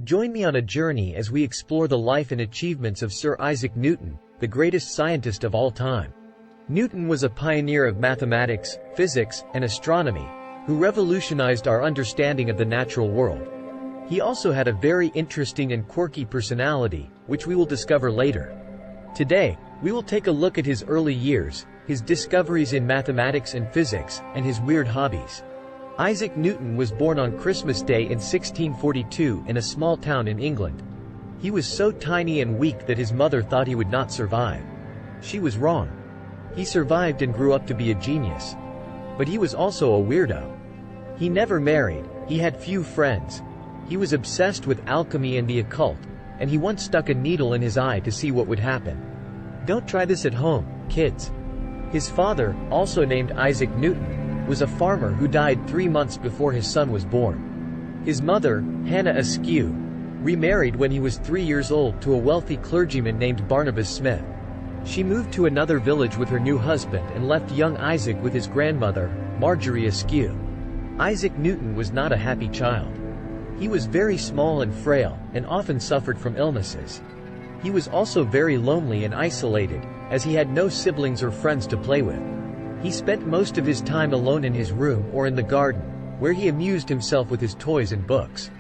Join me on a journey as we explore the life and achievements of Sir Isaac Newton, the greatest scientist of all time. Newton was a pioneer of mathematics, physics, and astronomy, who revolutionized our understanding of the natural world. He also had a very interesting and quirky personality, which we will discover later. Today, we will take a look at his early years, his discoveries in mathematics and physics, and his weird hobbies. Isaac Newton was born on Christmas Day in 1642 in a small town in England. He was so tiny and weak that his mother thought he would not survive. She was wrong. He survived and grew up to be a genius. But he was also a weirdo. He never married, he had few friends. He was obsessed with alchemy and the occult, and he once stuck a needle in his eye to see what would happen. Don't try this at home, kids. His father, also named Isaac Newton, was a farmer who died 3 months before his son was born. His mother, Hannah Askew, remarried when he was 3 years old to a wealthy clergyman named Barnabas Smith. She moved to another village with her new husband and left young Isaac with his grandmother, Marjorie Askew. Isaac Newton was not a happy child. He was very small and frail, and often suffered from illnesses. He was also very lonely and isolated, as he had no siblings or friends to play with. He spent most of his time alone in his room or in the garden, where he amused himself with his toys and books.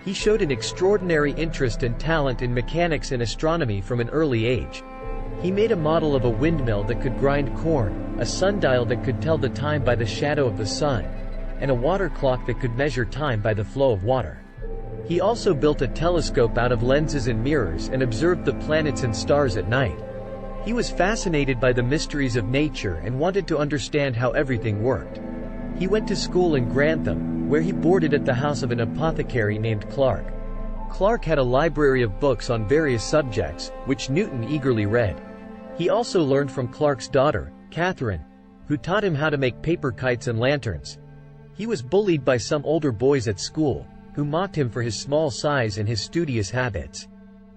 He showed an extraordinary interest and talent in mechanics and astronomy from an early age. He made a model of a windmill that could grind corn, a sundial that could tell the time by the shadow of the sun, and a water clock that could measure time by the flow of water. He also built a telescope out of lenses and mirrors and observed the planets and stars at night. He was fascinated by the mysteries of nature and wanted to understand how everything worked. He went to school in Grantham, where he boarded at the house of an apothecary named Clark. Clark had a library of books on various subjects, which Newton eagerly read. He also learned from Clark's daughter, Catherine, who taught him how to make paper kites and lanterns. He was bullied by some older boys at school, who mocked him for his small size and his studious habits.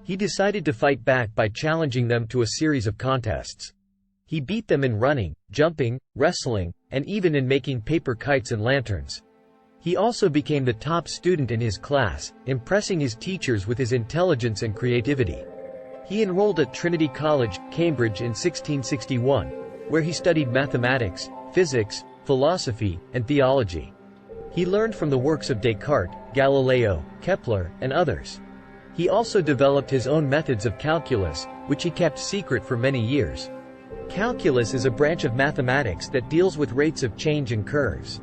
He decided to fight back by challenging them to a series of contests. He beat them in running, jumping, wrestling, and even in making paper kites and lanterns. He also became the top student in his class, impressing his teachers with his intelligence and creativity. He enrolled at Trinity College, Cambridge in 1661, where he studied mathematics, physics, philosophy, and theology. He learned from the works of Descartes, Galileo, Kepler, and others. He also developed his own methods of calculus, which he kept secret for many years. Calculus is a branch of mathematics that deals with rates of change and curves.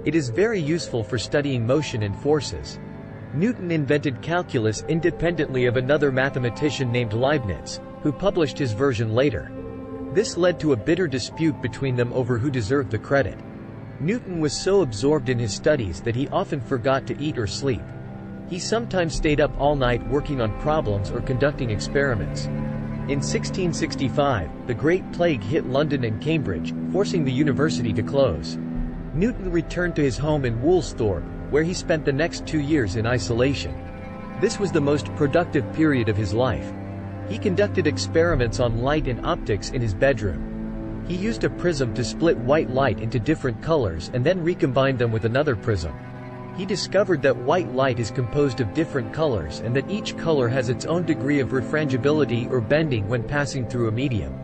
It is very useful for studying motion and forces. Newton invented calculus independently of another mathematician named Leibniz, who published his version later. This led to a bitter dispute between them over who deserved the credit. Newton was so absorbed in his studies that he often forgot to eat or sleep. He sometimes stayed up all night working on problems or conducting experiments. In 1665, the Great Plague hit London and Cambridge, forcing the university to close. Newton returned to his home in Woolsthorpe, where he spent the next 2 years in isolation. This was the most productive period of his life. He conducted experiments on light and optics in his bedroom. He used a prism to split white light into different colors and then recombined them with another prism. He discovered that white light is composed of different colors and that each color has its own degree of refrangibility or bending when passing through a medium.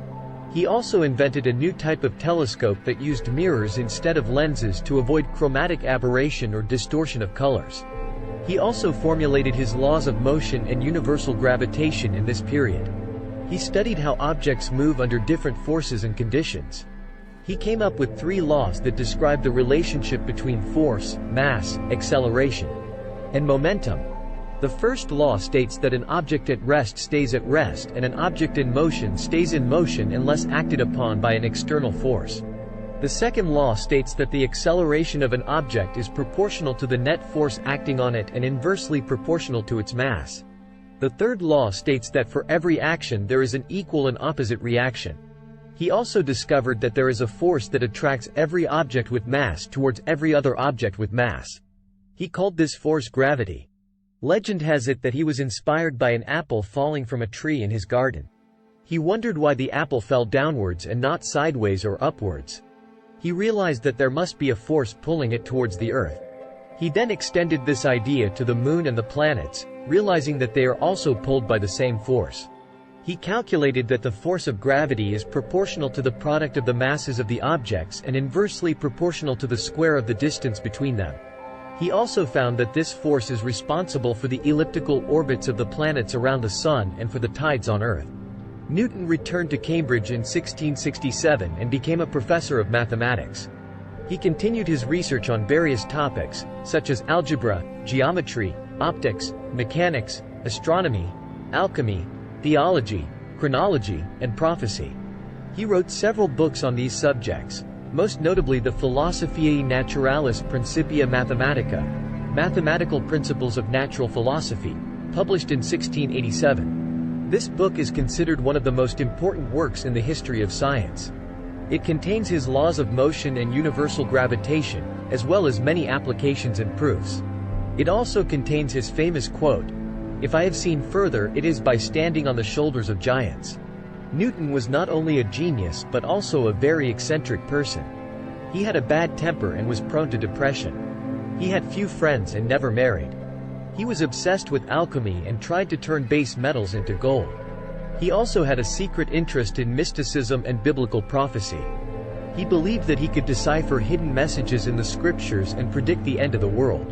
He also invented a new type of telescope that used mirrors instead of lenses to avoid chromatic aberration or distortion of colors. He also formulated his laws of motion and universal gravitation in this period. He studied how objects move under different forces and conditions. He came up with 3 laws that describe the relationship between force, mass, acceleration, and momentum. The first law states that an object at rest stays at rest and an object in motion stays in motion unless acted upon by an external force. The second law states that the acceleration of an object is proportional to the net force acting on it and inversely proportional to its mass. The third law states that for every action there is an equal and opposite reaction. He also discovered that there is a force that attracts every object with mass towards every other object with mass. He called this force gravity. Legend has it that he was inspired by an apple falling from a tree in his garden. He wondered why the apple fell downwards and not sideways or upwards. He realized that there must be a force pulling it towards the earth. He then extended this idea to the moon and the planets, realizing that they are also pulled by the same force. He calculated that the force of gravity is proportional to the product of the masses of the objects and inversely proportional to the square of the distance between them. He also found that this force is responsible for the elliptical orbits of the planets around the Sun and for the tides on Earth. Newton returned to Cambridge in 1667 and became a professor of mathematics. He continued his research on various topics, such as algebra, geometry, optics, mechanics, astronomy, alchemy, theology, chronology, and prophecy. He wrote several books on these subjects, most notably the Philosophiae Naturalis Principia Mathematica, Mathematical Principles of Natural Philosophy, published in 1687. This book is considered one of the most important works in the history of science. It contains his laws of motion and universal gravitation, as well as many applications and proofs. It also contains his famous quote, "If I have seen further, it is by standing on the shoulders of giants." Newton was not only a genius but also a very eccentric person. He had a bad temper and was prone to depression. He had few friends and never married. He was obsessed with alchemy and tried to turn base metals into gold. He also had a secret interest in mysticism and biblical prophecy. He believed that he could decipher hidden messages in the scriptures and predict the end of the world.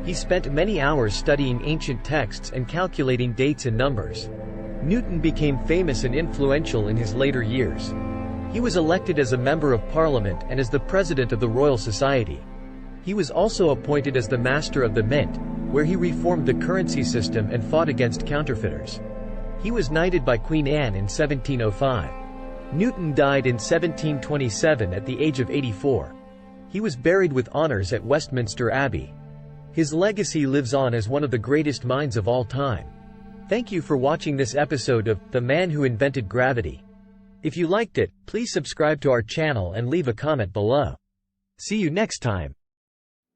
He spent many hours studying ancient texts and calculating dates and numbers. Newton became famous and influential in his later years. He was elected as a member of Parliament and as the president of the Royal Society. He was also appointed as the master of the mint, where he reformed the currency system and fought against counterfeiters. He was knighted by Queen Anne in 1705. Newton died in 1727 at the age of 84. He was buried with honors at Westminster Abbey. His legacy lives on as one of the greatest minds of all time. Thank you for watching this episode of The Man Who Invented Gravity. If you liked it, please subscribe to our channel and leave a comment below. See you next time.